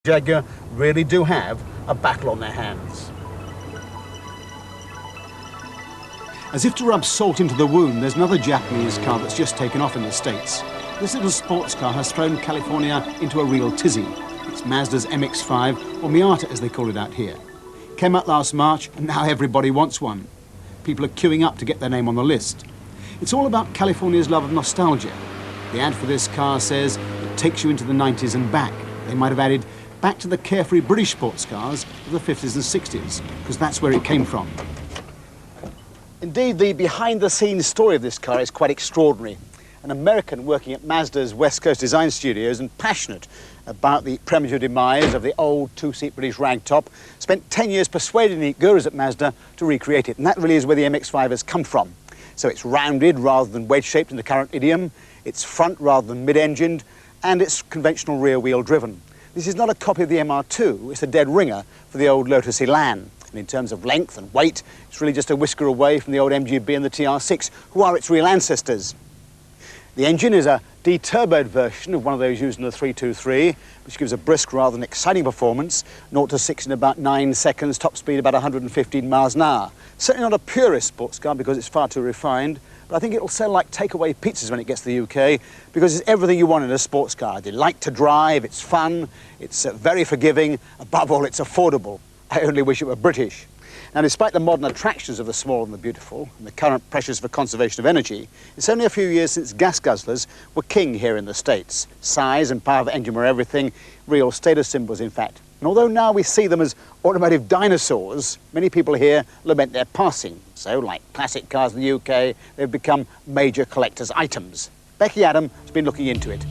Jaguar really do have a battle on their hands. As if to rub salt into the wound, there's another Japanese car that's just taken off in the States. This little sports car has thrown California into a real tizzy. It's Mazda's MX-5, or Miata as they call it out here. Came out last March and now everybody wants one. People are queuing up to get their name on the list. It's all about California's love of nostalgia. The ad for this car says it takes you into the 90s and back. They might have added back to the carefree British sports cars of the 50s and 60s, because that's where it came from. Indeed, the behind-the-scenes story of this car is quite extraordinary. An American working at Mazda's West Coast design studios and passionate about the premature demise of the old two-seat British ragtop, spent 10 years persuading the gurus at Mazda to recreate it, and that really is where the MX-5 has come from. So it's rounded rather than wedge-shaped in the current idiom, it's front rather than mid-engined, and it's conventional rear-wheel driven. This is not a copy of the MR2, it's a dead ringer for the old Lotus Elan. And in terms of length and weight, it's really just a whisker away from the old MGB and the TR6, who are its real ancestors. The engine is a deturboed version of one of those used in the 323, which gives a brisk rather than exciting performance, 0 to 6 in about 9 seconds, top speed about 115 miles an hour. Certainly not a purist sports car because it's far too refined, but I think it'll sell like takeaway pizzas when it gets to the UK because it's everything you want in a sports car. They like to drive, it's fun, it's very forgiving, above all it's affordable. I only wish it were British. Now, despite the modern attractions of the small and the beautiful, and the current pressures for conservation of energy, it's only a few years since gas guzzlers were king here in the States. Size and power of engine were everything, real status symbols, in fact. And although now we see them as automotive dinosaurs, many people here lament their passing. So, like classic cars in the UK, they've become major collector's items. Becky Adam has been looking into it.